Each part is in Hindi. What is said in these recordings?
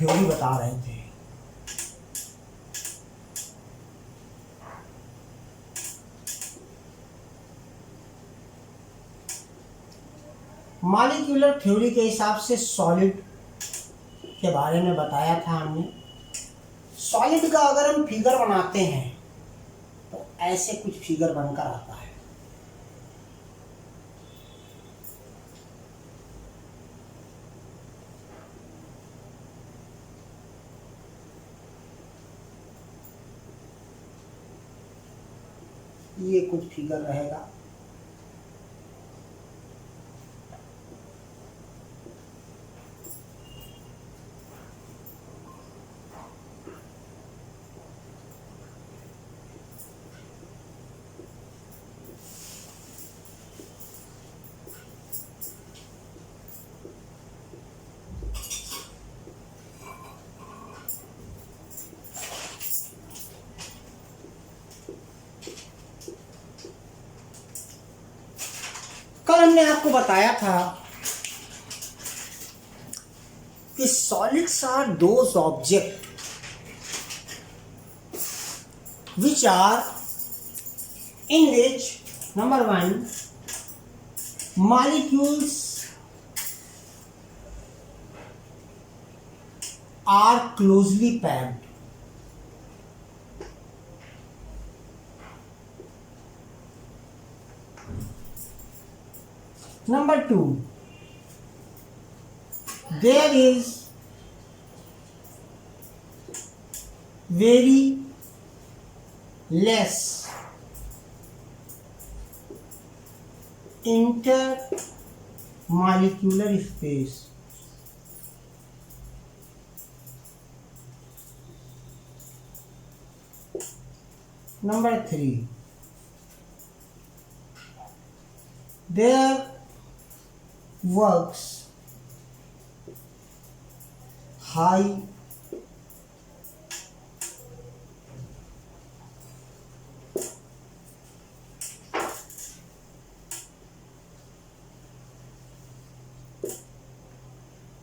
थ्योरी बता रहे थे। मॉलिक्यूलर थ्योरी के हिसाब से सॉलिड के बारे में बताया था हमने। सॉलिड का अगर हम फिगर बनाते हैं तो ऐसे कुछ फिगर बनकर आता है। ये कुछ फिगर रहेगा। कल हमने आपको बताया था कि solids are those object which are in which number one molecules are closely packed. Number two, there is very less intermolecular space. Number three, there works high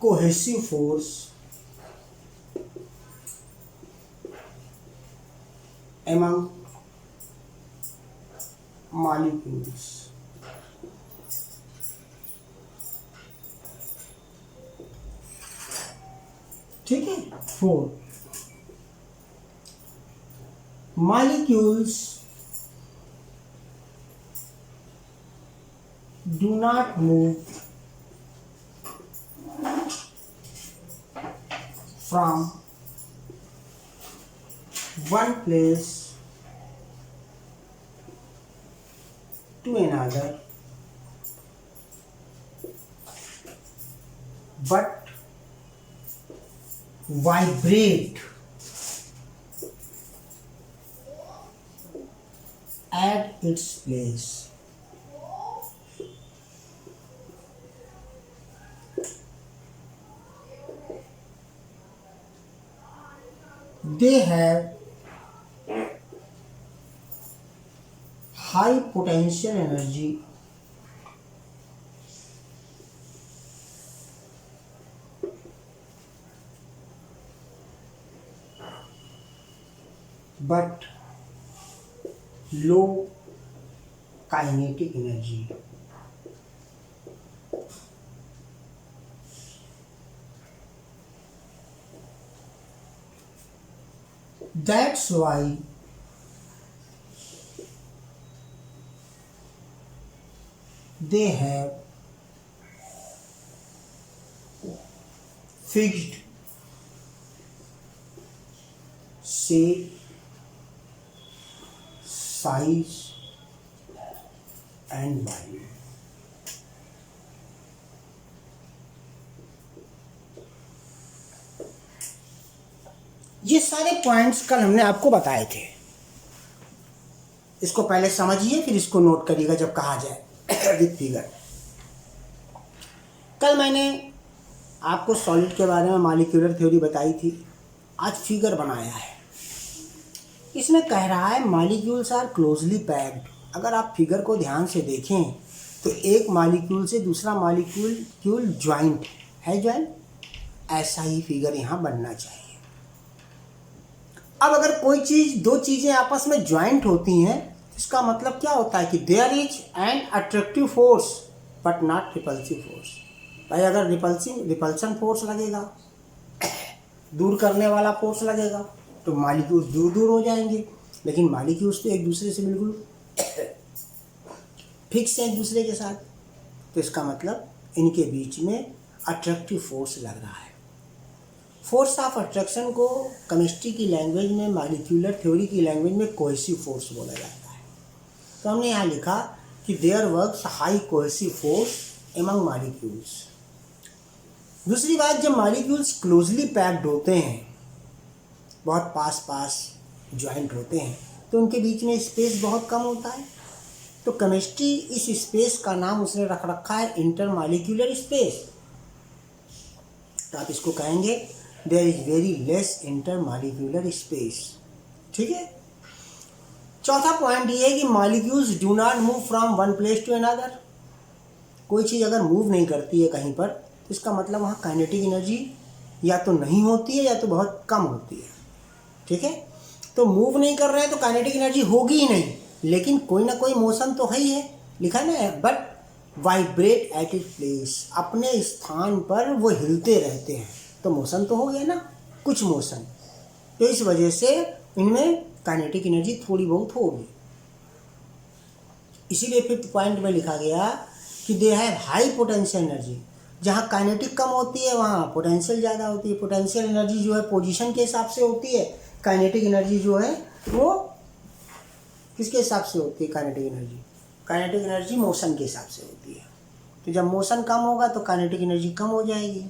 cohesive force among molecules. ठीक है। 4, molecules do not move from one place to another, but vibrate at its place. They have high potential energy but low kinetic energy. That's why they have fixed shape, size and value. ये सारे पॉइंट्स कल हमने आपको बताए थे। इसको पहले समझिए फिर इसको नोट करिएगा जब कहा जाए विद फिगर। कल मैंने आपको सॉलिड के बारे में मॉलिक्यूलर थ्योरी बताई थी, आज फिगर बनाया है। इसमें कह रहा है मॉलिक्यूल्स आर क्लोजली पैक्ड। अगर आप फिगर को ध्यान से देखें तो एक मॉलिक्यूल से दूसरा मॉलिक्यूल ज्वाइंट है, ज्वाइंट ऐसा ही फिगर यहाँ बनना चाहिए। अब अगर कोई चीज़, दो चीज़ें आपस में ज्वाइंट होती हैं, इसका मतलब क्या होता है कि there is an attractive force but not repulsive force. भाई अगर रिपल्सन फोर्स लगेगा, दूर करने वाला फोर्स लगेगा, तो मॉलिक्यूल्स दूर दूर हो जाएंगे, लेकिन मॉलिक्यूल्स तो एक दूसरे से बिल्कुल फिक्स है एक दूसरे के साथ, तो इसका मतलब इनके बीच में अट्रैक्टिव फोर्स लग रहा है। फोर्स ऑफ अट्रैक्शन को केमिस्ट्री की लैंग्वेज में, मॉलिक्यूलर थ्योरी की लैंग्वेज में कोहेसिव फोर्स बोला जाता है। तो हमने यहाँ लिखा कि there works high cohesive force among molecules. दूसरी बात, जब मॉलिक्यूल्स क्लोजली पैक्ड होते हैं, बहुत पास पास ज्वाइंट होते हैं, तो उनके बीच में स्पेस बहुत कम होता है। तो केमिस्ट्री इस स्पेस का नाम उसने रख रखा है इंटरमॉलिक्यूलर स्पेस। तो आप इसको कहेंगे there is very less intermolecular space. ठीक है। चौथा पॉइंट ये है कि molecules do not move from one place to another. कोई चीज़ अगर मूव नहीं करती है कहीं पर, तो इसका मतलब वहाँ काइनेटिक एनर्जी या तो नहीं होती है या तो बहुत कम होती है। ठीक है। तो मूव नहीं कर रहे हैं तो काइनेटिक एनर्जी होगी ही नहीं, लेकिन कोई ना कोई मोशन तो है ही है, लिखा ना है, but vibrate at it place, अपने स्थान पर वो हिलते रहते हैं, तो मोशन तो हो गया ना, कुछ मोशन। तो इस वजह से इनमें काइनेटिक एनर्जी थोड़ी बहुत होगी। इसीलिए फिफ्थ पॉइंट में लिखा गया कि दे हैव हाई पोटेंशियल एनर्जी। जहाँ काइनेटिक कम होती है वहाँ पोटेंशियल ज़्यादा होती है। पोटेंशियल एनर्जी जो है पोजीशन के हिसाब से होती है, काइनेटिक एनर्जी जो है वो किसके हिसाब से होती है? काइनेटिक एनर्जी मोशन के हिसाब से होती है। तो जब मोशन कम होगा तो काइनेटिक एनर्जी कम हो जाएगी,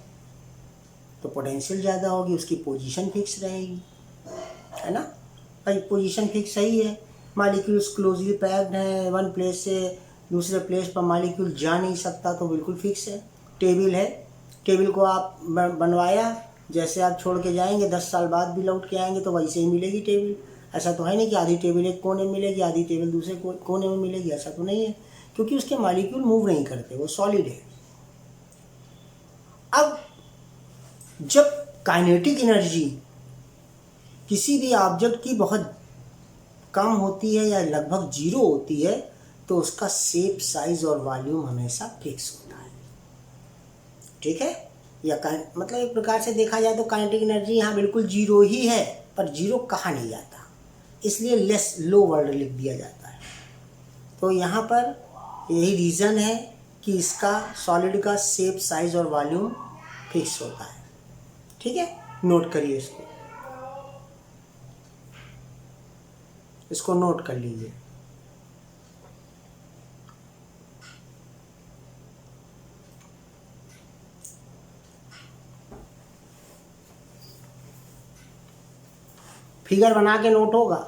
तो पोटेंशियल ज़्यादा होगी, उसकी पोजीशन फिक्स रहेगी, है ना भाई। पोजीशन फिक्स सही है, मॉलिक्यूल्स क्लोजली पैक्ड हैं, वन प्लेस से दूसरे प्लेस पर मॉलिक्यूल जा नहीं सकता, तो बिल्कुल फिक्स है। टेबल है, टेबल को आप बनवाया, जैसे आप छोड़ के जाएंगे 10 साल बाद भी लौट के आएंगे तो वैसे ही मिलेगी टेबल। ऐसा तो है नहीं कि आधी टेबल एक कोने में मिलेगी, आधी टेबल दूसरे कोने में मिलेगी, ऐसा तो नहीं है, क्योंकि उसके मॉलिक्यूल मूव नहीं करते, वो सॉलिड है। अब जब काइनेटिक एनर्जी किसी भी ऑब्जेक्ट की बहुत कम होती है या लगभग जीरो होती है, तो उसका शेप, साइज और वॉल्यूम हमेशा फिक्स होता है। ठीक है। या मतलब एक प्रकार से देखा जाए तो काइनेटिक एनर्जी यहाँ बिल्कुल जीरो ही है, पर जीरो कहा नहीं जाता, इसलिए लेस लो वर्ड लिख दिया जाता है। तो यहाँ पर यही रीज़न है कि इसका सॉलिड का शेप, साइज और वॉल्यूम फिक्स होता है। ठीक है, नोट करिए इसको नोट कर लीजिए। फिगर बना के नोट होगा।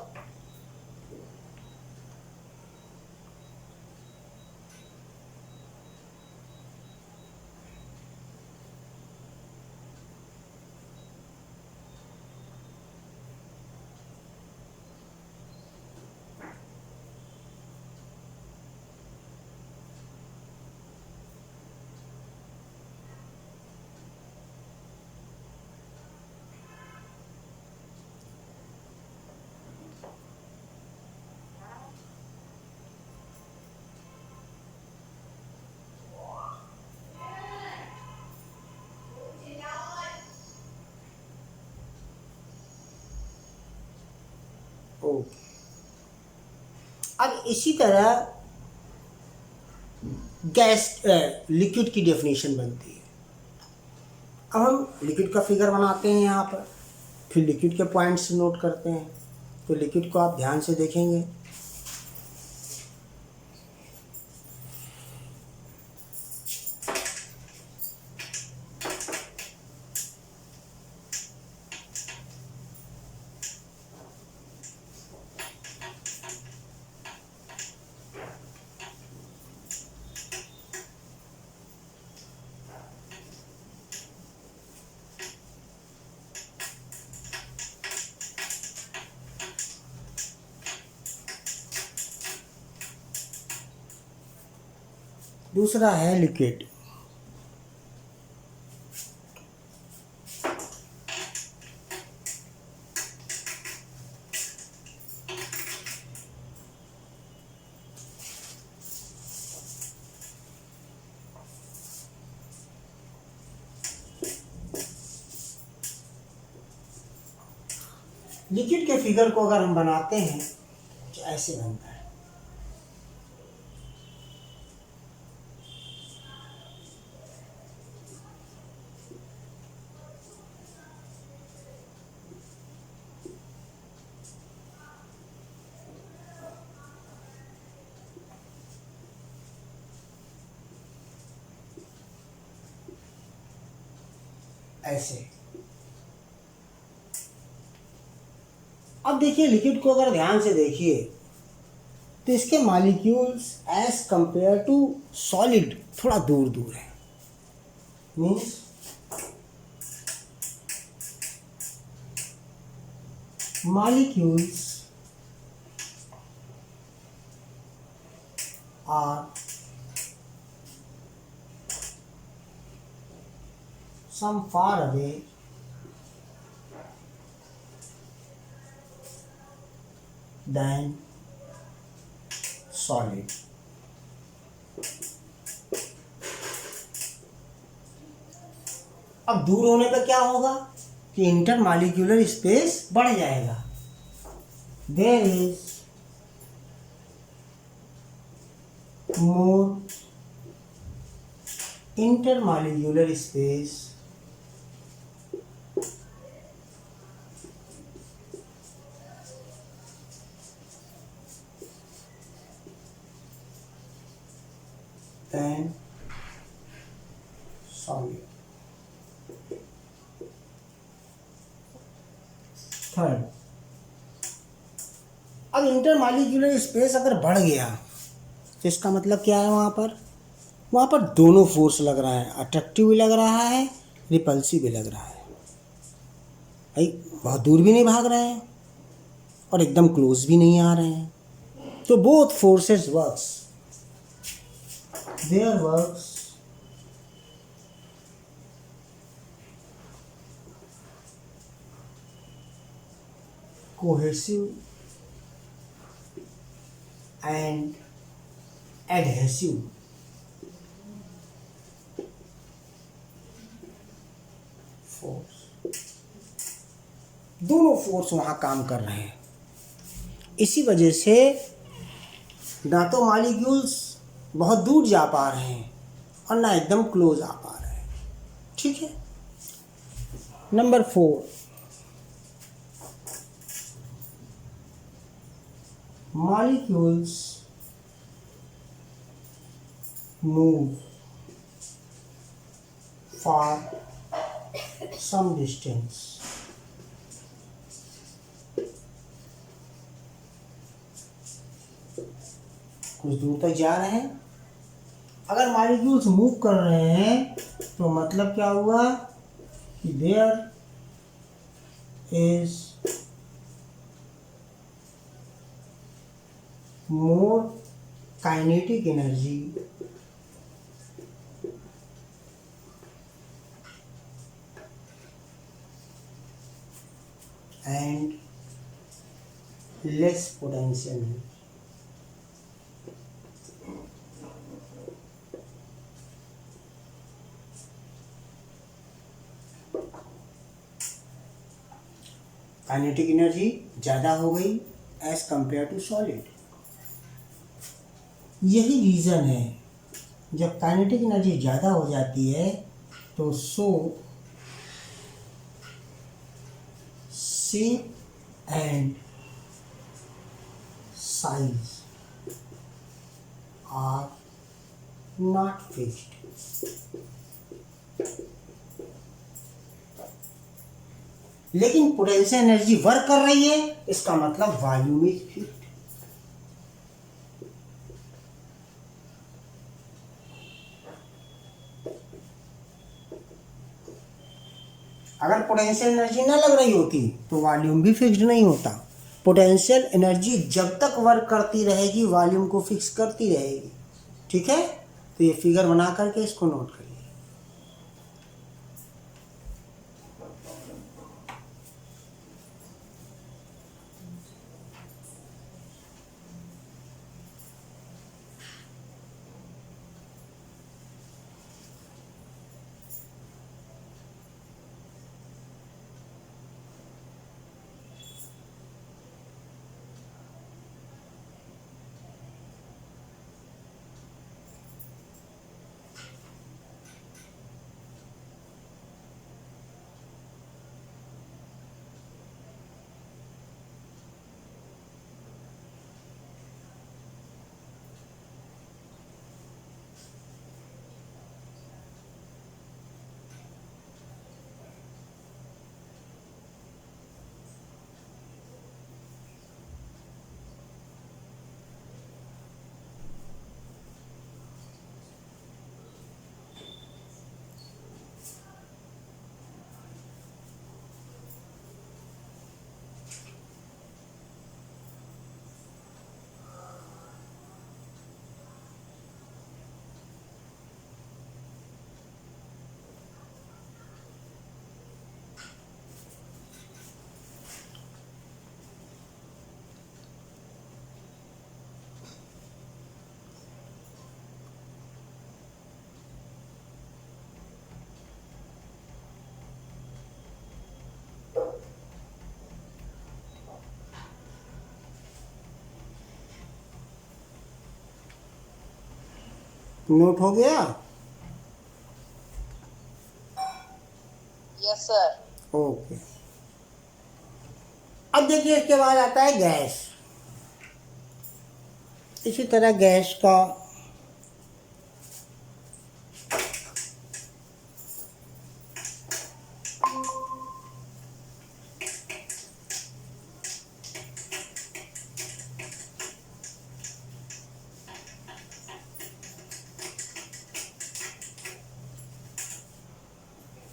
ओके। अब इसी तरह गैस लिक्विड की डेफिनेशन बनती है। अब हम लिक्विड का फिगर बनाते हैं यहाँ पर, फिर लिक्विड के पॉइंट्स नोट करते हैं। तो लिक्विड को आप ध्यान से देखेंगे, दूसरा है लिक्विड। लिक्विड के फिगर को अगर हम बनाते हैं तो ऐसे बनता है। ऐसे। अब देखिए लिक्विड को अगर ध्यान से देखिए तो इसके molecules as compare to solid थोड़ा दूर दूर है। Means molecules are some far away than solid. अब दूर होने पर क्या होगा कि इंटरमॉलिक्यूलर स्पेस बढ़ जाएगा। There is more intermolecular space than solid. Third, अब इंटरमॉलिक्यूलर स्पेस अगर बढ़ गया तो इसका मतलब क्या है, वहाँ पर दोनों फोर्स लग रहा है, अट्रैक्टिव भी लग रहा है, रिपल्सिव भी लग रहा है। भाई बहुत दूर भी नहीं भाग रहे हैं और एकदम क्लोज भी नहीं आ रहे हैं, तो both forces works, there works cohesive and adhesive. Force, दोनों फोर्स वहां काम कर रहे हैं। इसी वजह से ना तो मॉलिक्यूल्स बहुत दूर जा पा रहे हैं और ना एकदम क्लोज आ पा रहे हैं। ठीक है। Number 4, molecules move for some distance. कुछ दूर तक जा रहे हैं। अगर मॉलिक्यूल्स मूव कर रहे हैं तो मतलब क्या हुआ कि there is more kinetic energy and less potential energy. Kinetic energy ज़्यादा हो गई एज कंपेयर टू सॉलिड। यही रीज़न है, जब काइनेटिक एनर्जी ज़्यादा हो जाती है तो shape and size are not fixed. लेकिन पोटेंशियल एनर्जी वर्क कर रही है, इसका मतलब वॉल्यूम इज फिक्स्ड। अगर पोटेंशियल एनर्जी ना लग रही होती तो वॉल्यूम भी फिक्स्ड नहीं होता। पोटेंशियल एनर्जी जब तक वर्क करती रहेगी वॉल्यूम को फिक्स करती रहेगी। ठीक है, तो ये फिगर बना करके इसको नोट करिए। नोट हो गया? Yes sir. ओके। अब देखिए इसके बाद आता है गैस। इसी तरह गैस का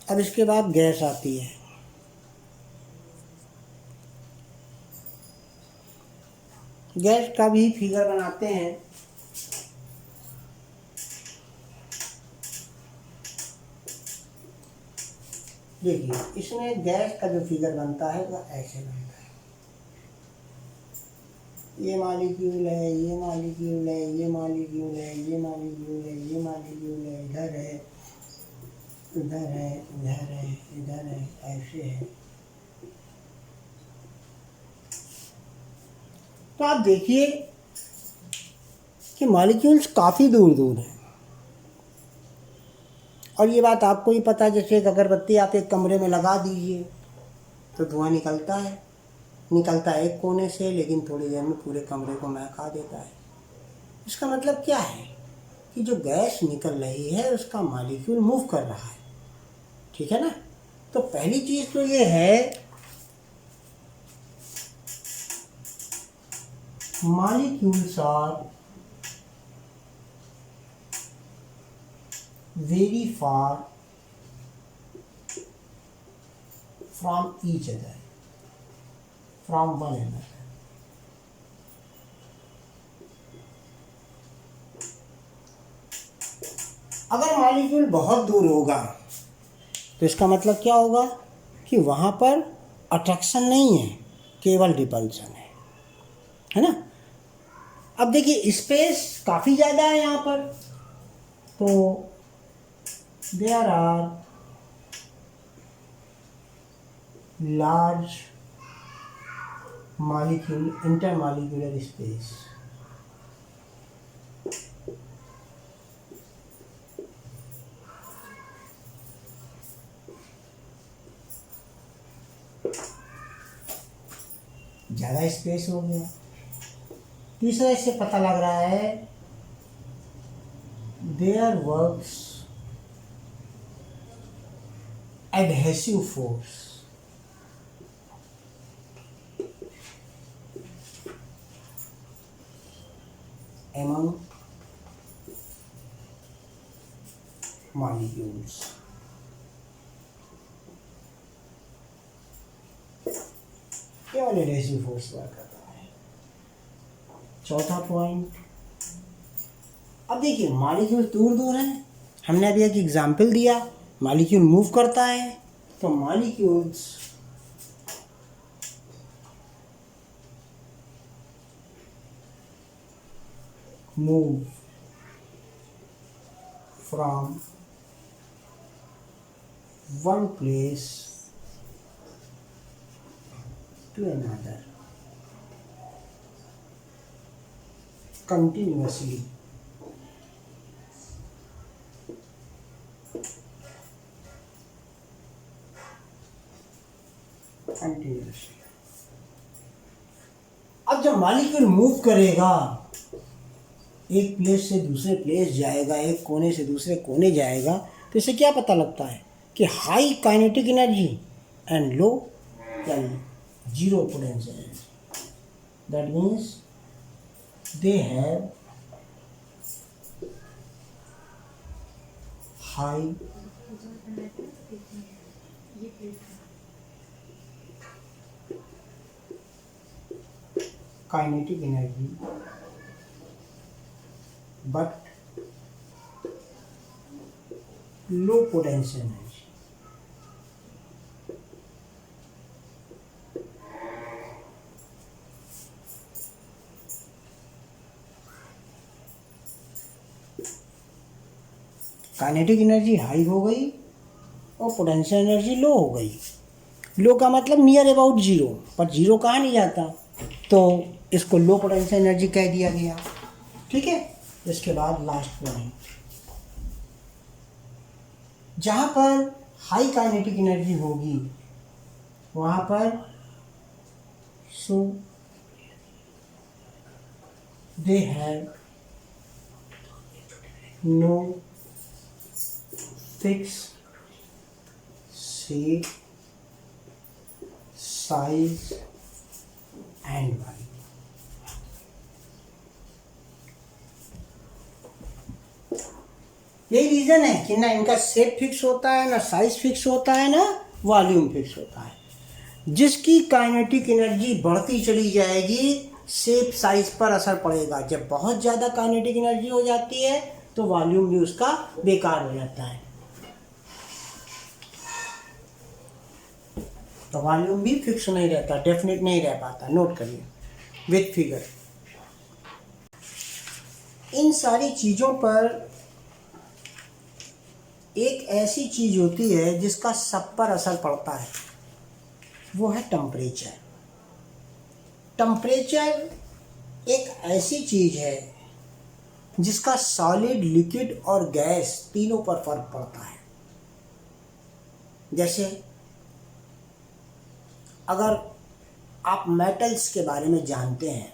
अब इसके बाद गैस आती है। गैस का भी फिगर बनाते हैं। देखिए इसमें गैस का जो फिगर बनता है वह ऐसे बनता है। ये मॉलिक्यूल है, ये मॉलिक्यूल है, ये मॉलिक्यूल है, ये मॉलिक्यूल है, ये मॉलिक्यूल है, इधर है, इधर है, इधर है, इधर है, ऐसे है। तो आप देखिए कि मॉलिक्यूल्स काफ़ी दूर दूर हैं। और ये बात आपको ही पता है, जैसे एक अगरबत्ती आप एक कमरे में लगा दीजिए तो धुआं निकलता है एक कोने से, लेकिन थोड़ी देर में पूरे कमरे को महका देता है। इसका मतलब क्या है कि जो गैस निकल रही है उसका मॉलिक्यूल मूव कर रहा है, ठीक है ना। तो पहली चीज़ तो ये है molecules are very far from each other, from one another. अगर मॉलिक्यूल बहुत दूर होगा तो इसका मतलब क्या होगा कि वहाँ पर अट्रैक्शन नहीं है, केवल रिपल्शन है ना। अब देखिए स्पेस काफ़ी ज़्यादा है यहाँ पर, तो there are large intermolecular space. ज़्यादा स्पेस हो गया। तीसरा इससे पता लग रहा है there works adhesive force. Among molecules. केवल एडहेसिव फोर्स वर्क करता है। चौथा पॉइंट, अब देखिए मॉलिक्यूल दूर दूर हैं, हमने अभी एक एग्जाम्पल दिया, मॉलिक्यूल मूव करता है, तो molecules move from one place to another continuously. अब जब मॉलिक्यूल मूव करेगा, एक प्लेस से दूसरे प्लेस जाएगा, एक कोने से दूसरे कोने जाएगा, तो इससे क्या पता लगता है कि high kinetic energy and low या zero potential energy. That means they have high kinetic energy but low potential energy. Kinetic energy high हो गई और पोटेंशियल एनर्जी लो हो गई। लो का मतलब नियर अबाउट जीरो, पर जीरो कहाँ नहीं जाता, तो इसको लो पोटेंशियल एनर्जी कह दिया गया। ठीक है, इसके बाद लास्ट पॉइंट, जहाँ पर हाई काइनेटिक एनर्जी होगी वहाँ पर so they have no fix shape size and value. यही रीज़न है कि ना इनका शेप फिक्स होता है, ना साइज फिक्स होता है, ना वॉल्यूम फिक्स होता है। जिसकी काइनेटिक एनर्जी बढ़ती चली जाएगी शेप साइज पर असर पड़ेगा। जब बहुत ज़्यादा काइनेटिक एनर्जी हो जाती है तो वॉल्यूम भी उसका बेकार हो जाता है, तो वॉल्यूम भी फिक्स नहीं रहता, डेफिनेट नहीं रह पाता। नोट करिए विथ फिगर। इन सारी चीज़ों पर एक ऐसी चीज़ होती है जिसका सब पर असर पड़ता है, वो है टेम्परेचर। टेम्परेचर एक ऐसी चीज़ है जिसका सॉलिड, लिक्विड और गैस तीनों पर फर्क पड़ता है। जैसे अगर आप मेटल्स के बारे में जानते हैं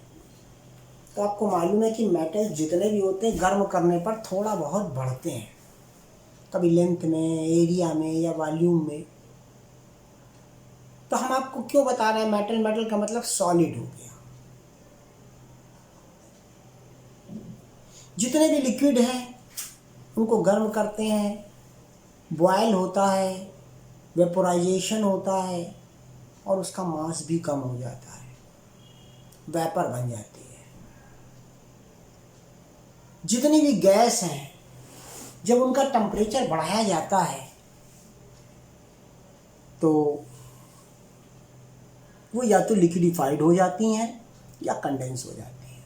तो आपको मालूम है कि मेटल्स जितने भी होते हैं गर्म करने पर थोड़ा बहुत बढ़ते हैं, कभी लेंथ में, एरिया में या वॉल्यूम में। तो हम आपको क्यों बता रहे हैं मेटल? मेटल का मतलब सॉलिड हो गया। जितने भी लिक्विड हैं उनको गर्म करते हैं, बॉयल होता है, वेपोराइजेशन होता है और उसका मास भी कम हो जाता है, वेपर बन जाती है। जितनी भी गैस हैं जब उनका टेम्परेचर बढ़ाया जाता है तो वो या तो लिक्विडिफाइड हो जाती हैं या कंडेंस हो जाती हैं।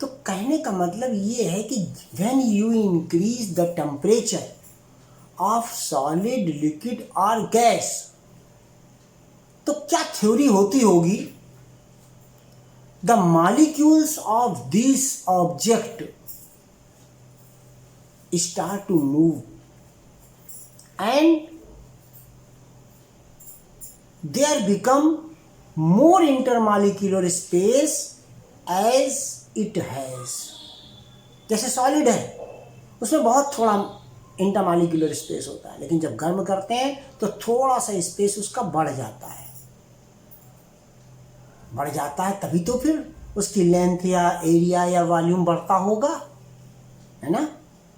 तो कहने का मतलब ये है कि when you increase the temperature of solid, liquid और गैस, तो क्या थ्योरी होती होगी? The molecules of this object start to move and there become more intermolecular space as it has। जैसे सॉलिड है उसमें बहुत थोड़ा इंटरमॉलिक्यूलर स्पेस होता है, लेकिन जब गर्म करते हैं तो थोड़ा सा स्पेस उसका बढ़ जाता है। बढ़ जाता है तभी तो फिर उसकी लेंथ या एरिया या वॉल्यूम बढ़ता होगा, है ना।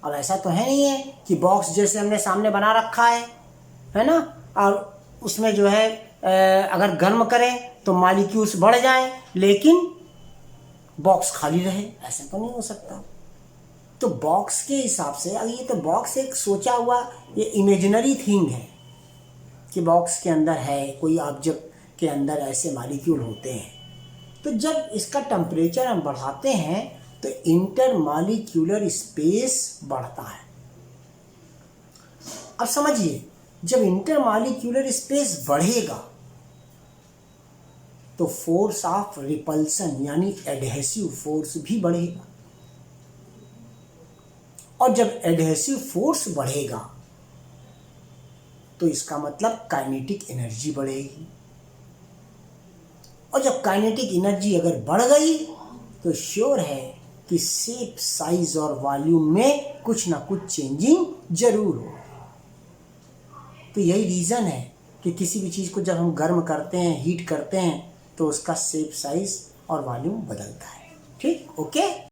अब ऐसा तो है नहीं है कि बॉक्स जैसे हमने सामने बना रखा है ना, और उसमें जो है अगर गर्म करें तो मॉलिक्यूल्स बढ़ जाएं लेकिन बॉक्स खाली रहे, ऐसा तो नहीं हो सकता। तो बॉक्स के हिसाब से, अगर ये तो बॉक्स एक सोचा हुआ, ये इमेजिनरी थिंग है कि बॉक्स के अंदर है, कोई ऑब्जेक्ट के अंदर ऐसे मॉलिक्यूल होते हैं। तो जब इसका टेम्परेचर हम बढ़ाते हैं तो इंटरमॉलिक्यूलर स्पेस बढ़ता है। अब समझिए, जब इंटरमॉलिक्यूलर स्पेस बढ़ेगा तो फोर्स ऑफ रिपल्सन यानी एडहेसिव फोर्स भी बढ़ेगा, और जब एडहेसिव फोर्स बढ़ेगा तो इसका मतलब काइनेटिक एनर्जी बढ़ेगी, और जब काइनेटिक एनर्जी अगर बढ़ गई तो श्योर है कि शेप, साइज और वॉल्यूम में कुछ ना कुछ चेंजिंग जरूर हो। तो यही रीज़न है कि किसी भी चीज़ को जब हम गर्म करते हैं, हीट करते हैं, तो उसका शेप, साइज और वॉल्यूम बदलता है। ठीक, ओके।